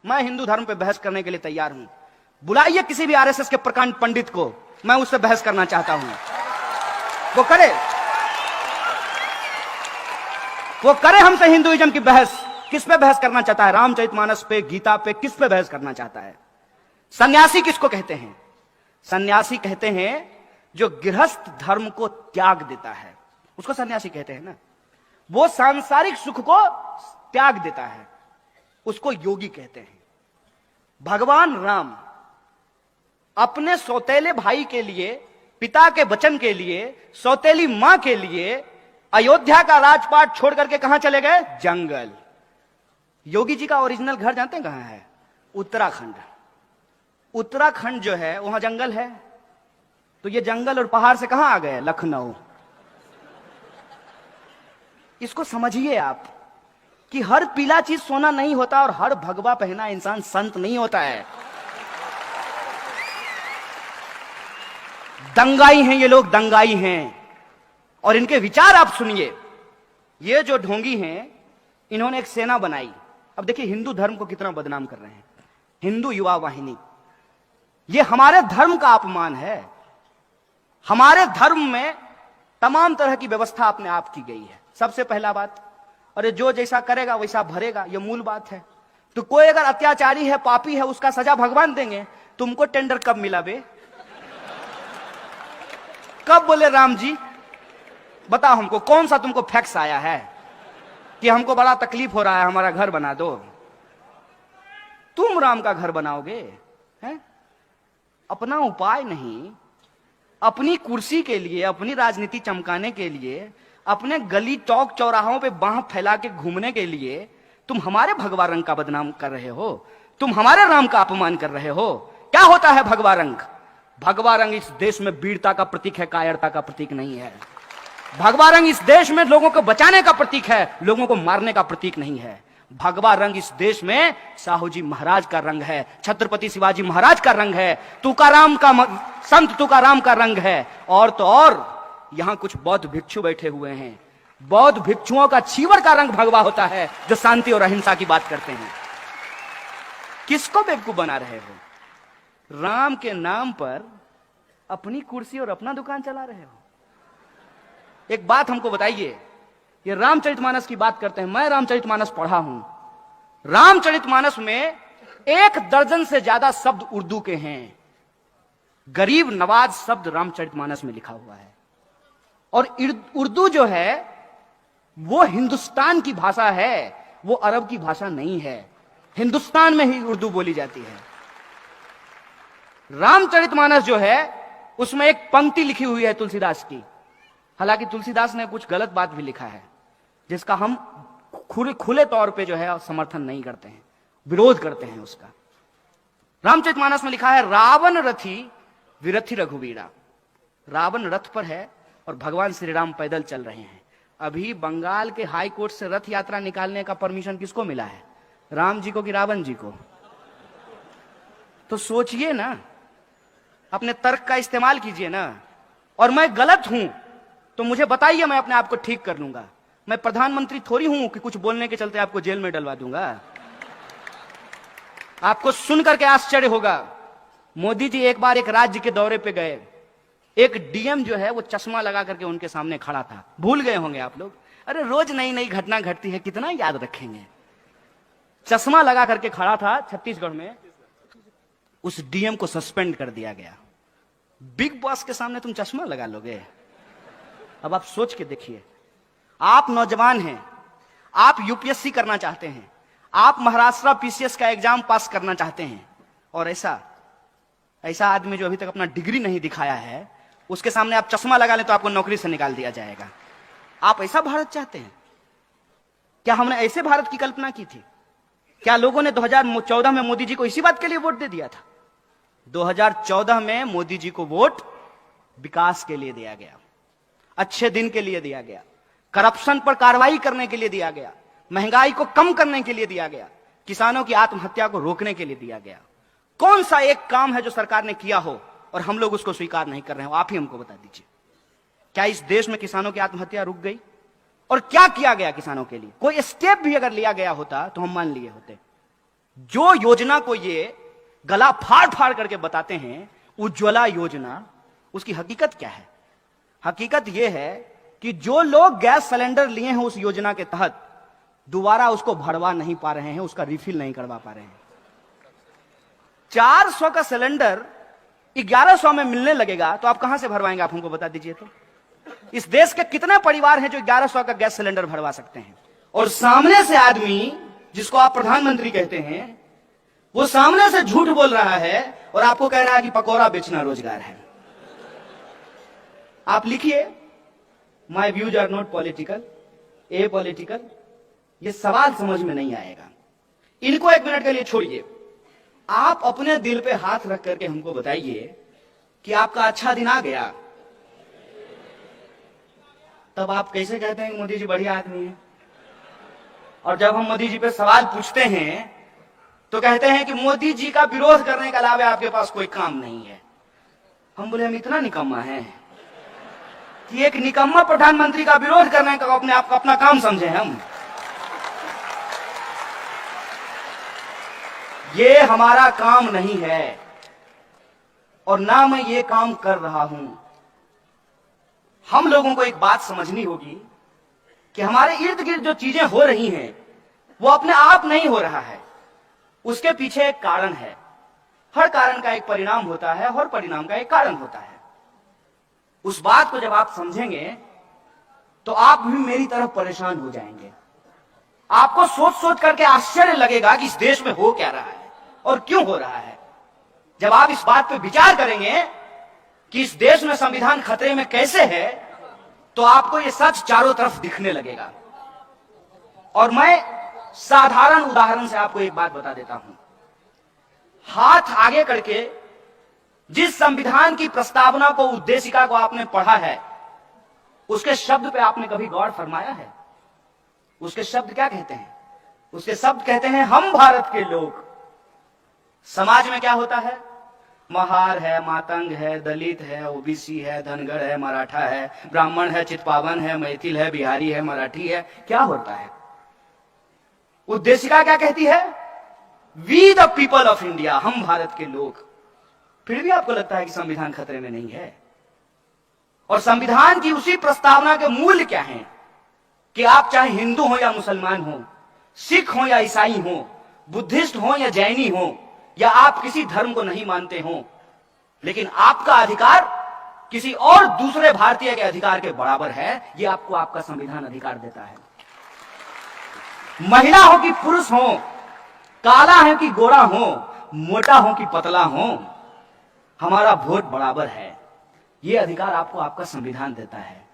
मैं हिंदू धर्म पे बहस करने के लिए तैयार हूं। बुलाइए किसी भी आरएसएस के प्रकांड पंडित को, मैं उससे बहस करना चाहता हूं। वो करे हमसे हिंदुइज्म की बहस। किस पे बहस करना चाहता है? रामचरितमानस पे, गीता पे, किस पे बहस करना चाहता है? सन्यासी किसको कहते हैं? सन्यासी कहते हैं जो गृहस्थ धर्म को त्याग देता है, उसको सन्यासी कहते हैं ना। वो सांसारिक सुख को त्याग देता है, उसको योगी कहते हैं। भगवान राम अपने सौतेले भाई के लिए, पिता के वचन के लिए, सौतेली मां के लिए अयोध्या का राजपाट छोड़ करके कहां चले गए? जंगल। योगी जी का ओरिजिनल घर जानते हैं कहां है? उत्तराखंड। उत्तराखंड जो है वहां जंगल है, तो ये जंगल और पहाड़ से कहां आ गए? लखनऊ। इसको समझिए आप कि हर पीला चीज सोना नहीं होता और हर भगवा पहना इंसान संत नहीं होता है। दंगाई हैं ये लोग, दंगाई हैं। और इनके विचार आप सुनिए। ये जो ढोंगी हैं, इन्होंने एक सेना बनाई। अब देखिए हिंदू धर्म को कितना बदनाम कर रहे हैं। हिंदू युवा वाहिनी, ये हमारे धर्म का अपमान है। हमारे धर्म में तमाम तरह की व्यवस्था अपने आप की गई है। सबसे पहला बात, अरे जो जैसा करेगा वैसा भरेगा, ये मूल बात है। तो कोई अगर अत्याचारी है, पापी है, उसका सजा भगवान देंगे। तुमको टेंडर कब मिला बे? कब बोले राम जी? बताओ हमको, कौन सा तुमको फैक्स आया है कि हमको बड़ा तकलीफ हो रहा है, हमारा घर बना दो? तुम राम का घर बनाओगे? हैं? अपना उपाय नहीं, अपनी कुर्सी के लिए, अपनी राजनीति चमकाने के लिए, अपने गली चौक चौराहों पे बांह फैला के घूमने के लिए तुम हमारे भगवा रंग का बदनाम कर रहे हो। तुम हमारे राम का अपमान कर रहे हो। क्या होता है भगवा रंग? भगवा रंग इस देश में वीरता का प्रतीक है, कायरता का प्रतीक नहीं है। भगवा रंग इस देश में लोगों को बचाने का प्रतीक है, लोगों को मारने का प्रतीक नहीं है। भगवा रंग इस देश में साहू जी महाराज का रंग है, छत्रपति शिवाजी महाराज का रंग है, तुकाराम का, संत तुकाराम का रंग है। और तो और यहां कुछ बौद्ध भिक्षु बैठे हुए हैं। बौद्ध भिक्षुओं का छीवर का रंग भगवा होता है, जो शांति और अहिंसा की बात करते हैं। किसको बेवकूफ बना रहे हो? राम के नाम पर अपनी कुर्सी और अपना दुकान चला रहे हो। एक बात हमको बताइए, ये रामचरितमानस की बात करते हैं। मैं रामचरितमानस पढ़ा हूं। रामचरितमानस में 1 दर्जन से ज्यादा शब्द उर्दू के हैं। गरीब नवाज शब्द रामचरितमानस में लिखा हुआ है। और उर्दू जो है वो हिंदुस्तान की भाषा है, वो अरब की भाषा नहीं है। हिंदुस्तान में ही उर्दू बोली जाती है। रामचरितमानस जो है उसमें एक पंक्ति लिखी हुई है तुलसीदास की। हालांकि तुलसीदास ने कुछ गलत बात भी लिखा है, जिसका हम खुले तौर पे जो है समर्थन नहीं करते हैं, विरोध करते हैं उसका। रामचरितमानस में लिखा है, रावण रथी विरथी रघुवीरा। रावण रथ पर है और भगवान श्री राम पैदल चल रहे हैं। अभी बंगाल के हाई कोर्ट से रथ यात्रा निकालने का परमिशन किसको मिला है? राम जी को कि रावण जी को? तो सोचिए ना, अपने तर्क का इस्तेमाल कीजिए ना। और मैं गलत हूं तो मुझे बताइए, मैं अपने आप को ठीक कर लूंगा। मैं प्रधानमंत्री थोड़ी हूं कि कुछ बोलने के चलते आपको जेल में डलवा दूंगा। आपको सुन करके आश्चर्य होगा, मोदी जी एक बार एक राज्य के दौरे पे गए। एक डीएम जो है वो चश्मा लगा करके उनके सामने खड़ा था। भूल गए होंगे आप लोग, अरे रोज नई नई घटना घटती है, कितना याद रखेंगे। चश्मा लगा करके खड़ा था छत्तीसगढ़ में। उस डीएम को सस्पेंड कर दिया गया। बिग बॉस के सामने तुम चश्मा लगा लोगे? अब आप सोच के देखिए। आप नौजवान हैं, आप यूपीएससी करना चाहते हैं, आप महाराष्ट्र पीसीएस का एग्जाम पास करना चाहते हैं, और ऐसा आदमी जो अभी तक अपना डिग्री नहीं दिखाया है, उसके सामने आप चश्मा लगा लें तो आपको नौकरी से निकाल दिया जाएगा। आप ऐसा भारत चाहते हैं क्या? हमने ऐसे भारत की कल्पना की थी क्या? लोगों ने 2014 में मोदी जी को इसी बात के लिए वोट दे दिया था। 2014 में मोदी जी को वोट विकास के लिए दिया गया, अच्छे दिन के लिए दिया गया, करप्शन पर कार्रवाई करने के लिए दिया गया, महंगाई को कम करने के लिए दिया गया, किसानों की आत्महत्या को रोकने के लिए दिया गया। कौन सा एक काम है जो सरकार ने किया हो और हम लोग उसको स्वीकार नहीं कर रहे हो? आप ही हमको बता दीजिए। क्या इस देश में किसानों की आत्महत्या रुक गई? और क्या किया गया किसानों के लिए? कोई स्टेप भी अगर लिया गया होता तो हम मान लिए होते। जो योजना को ये गला फाड़ फाड़ करके बताते हैं उज्ज्वला योजना, उसकी हकीकत क्या है? हकीकत यह है कि जो लोग गैस सिलेंडर लिए हैं उस योजना के तहत दोबारा उसको भरवा नहीं पा रहे हैं, उसका रिफिल नहीं करवा पा रहे हैं। 400 का सिलेंडर 1100 में मिलने लगेगा तो आप कहां से भरवाएंगे? आप हमको बता दीजिए तो। इस देश के कितने परिवार हैं जो 1100 का गैस सिलेंडर भरवा सकते हैं? और सामने से आदमी जिसको आप प्रधानमंत्री कहते हैं वो सामने से झूठ बोल रहा है और आपको कह रहा है कि पकौड़ा बेचना रोजगार है। आप लिखिए, my views are not political, a political. ये सवाल समझ में नहीं आएगा। इनको 1 मिनट के लिए छोड़िए। आप अपने दिल पे हाथ रख करके हमको बताइए कि आपका अच्छा दिन आ गया, तब आप कैसे कहते हैं कि मोदी जी बढ़िया आदमी है? और जब हम मोदी जी पे सवाल पूछते हैं तो कहते हैं कि मोदी जी का विरोध करने के अलावा आपके पास कोई काम नहीं है। हम बोले हम इतना निकम्मा है कि एक निकम्मा प्रधानमंत्री का विरोध करने का अपने आप का अपना काम समझे हम? ये हमारा काम नहीं है और ना मैं ये काम कर रहा हूं। हम लोगों को एक बात समझनी होगी कि हमारे इर्द गिर्द जो चीजें हो रही हैं वो अपने आप नहीं हो रहा है, उसके पीछे एक कारण है। हर कारण का एक परिणाम होता है, हर परिणाम का एक कारण होता है। उस बात को जब आप समझेंगे तो आप भी मेरी तरफ परेशान हो जाएंगे। आपको सोच सोच करके आश्चर्य लगेगा कि इस देश में हो क्या रहा है और क्यों हो रहा है। जब आप इस बात पर विचार करेंगे कि इस देश में संविधान खतरे में कैसे है तो आपको यह सच चारों तरफ दिखने लगेगा। और मैं साधारण उदाहरण से आपको एक बात बता देता हूं। हाथ आगे करके जिस संविधान की प्रस्तावना को, उद्देशिका को आपने पढ़ा है, उसके शब्द पे आपने कभी गौर फरमाया है? उसके शब्द क्या कहते हैं? उसके शब्द कहते हैं हम भारत के लोग। समाज में क्या होता है? महार है, मातंग है, दलित है, ओबीसी है, धनगर है, मराठा है, ब्राह्मण है, चितपावन है, मैथिल है, बिहारी है, मराठी है। क्या होता है? उद्देशिका क्या कहती है? We the people of India, हम भारत के लोग। फिर भी आपको लगता है कि संविधान खतरे में नहीं है। और संविधान की उसी प्रस्तावना के मूल्य क्या हैं कि आप चाहे हिंदू हो या मुसलमान हो, सिख हो या ईसाई हो, बुद्धिस्ट हो या जैनी हो, या आप किसी धर्म को नहीं मानते हो, लेकिन आपका अधिकार किसी और दूसरे भारतीय के अधिकार के बराबर है। यह आपको आपका संविधान अधिकार देता है। महिला हो कि पुरुष हो, काला है कि गोरा हो, मोटा हो कि पतला हो, हमारा वोट बराबर है। यह अधिकार आपको आपका संविधान देता है।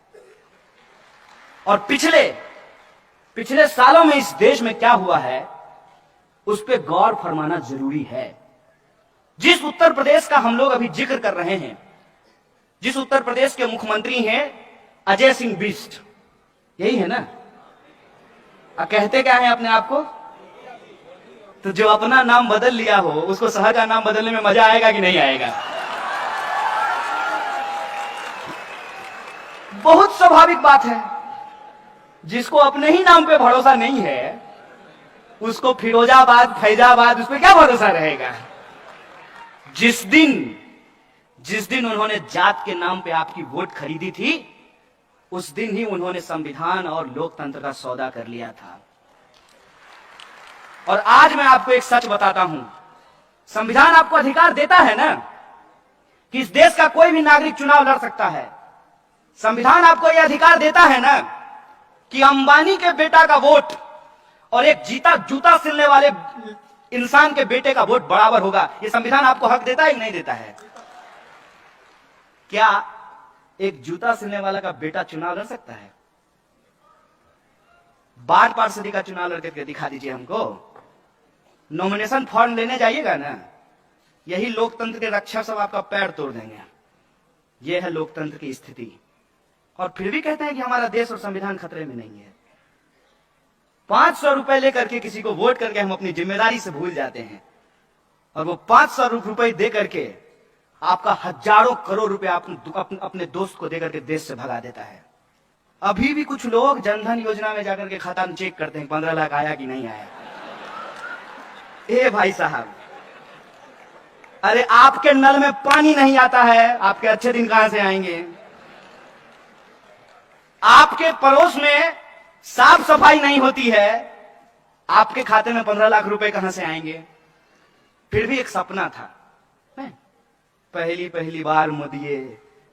और पिछले सालों में इस देश में क्या हुआ है उस पर गौर फरमाना जरूरी है। जिस उत्तर प्रदेश का हम लोग अभी जिक्र कर रहे हैं, जिस उत्तर प्रदेश के मुख्यमंत्री हैं अजय सिंह बिष्ट, यही है ना? कहते क्या है अपने आप को? तो जो अपना नाम बदल लिया हो उसको शहर का नाम बदलने में मजा आएगा कि नहीं आएगा? बहुत स्वाभाविक बात है। जिसको अपने ही नाम पे भरोसा नहीं है उसको फिरोजाबाद, फैजाबाद, उस पर क्या भरोसा रहेगा? जिस दिन उन्होंने जात के नाम पे आपकी वोट खरीदी थी, उस दिन ही उन्होंने संविधान और लोकतंत्र का सौदा कर लिया था। और आज मैं आपको एक सच बताता हूं, संविधान आपको अधिकार देता है ना कि इस देश का कोई भी नागरिक चुनाव लड़ सकता है। संविधान आपको यह अधिकार देता है ना कि अंबानी के बेटा का वोट और एक जूता सिलने वाले इंसान के बेटे का वोट बराबर होगा। यह संविधान आपको हक देता है कि नहीं देता है? क्या एक जूता सिलने वाला का बेटा चुनाव लड़ सकता है? वार्ड पार्षद का चुनाव लड़ करके दिखा दीजिए हमको। नॉमिनेशन फॉर्म लेने जाइएगा ना, यही लोकतंत्र के रक्षक सब आपका पैर तोड़ देंगे। यह है लोकतंत्र की स्थिति। और फिर भी कहते हैं कि हमारा देश और संविधान खतरे में नहीं है। 500 रुपए लेकर के किसी को वोट करके हम अपनी जिम्मेदारी से भूल जाते हैं और वो 500 रुपए दे करके आपका हजारों करोड़ रुपए अपने दोस्त को देकर के देश से भगा देता है। अभी भी कुछ लोग जनधन योजना में जाकर के खाता में चेक करते हैं 15 लाख आया कि नहीं आया। ए भाई साहब, अरे आपके नल में पानी नहीं आता है, आपके अच्छे दिन कहां से आएंगे? आपके पड़ोस में साफ सफाई नहीं होती है, आपके खाते में 15 लाख रुपए कहां से आएंगे? फिर भी एक सपना था, पहली पहली बार मुदिए,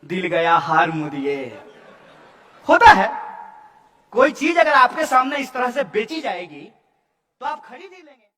दिल गया हार मुदिए। होता है, कोई चीज अगर आपके सामने इस तरह से बेची जाएगी तो आप खरीद ही लेंगे।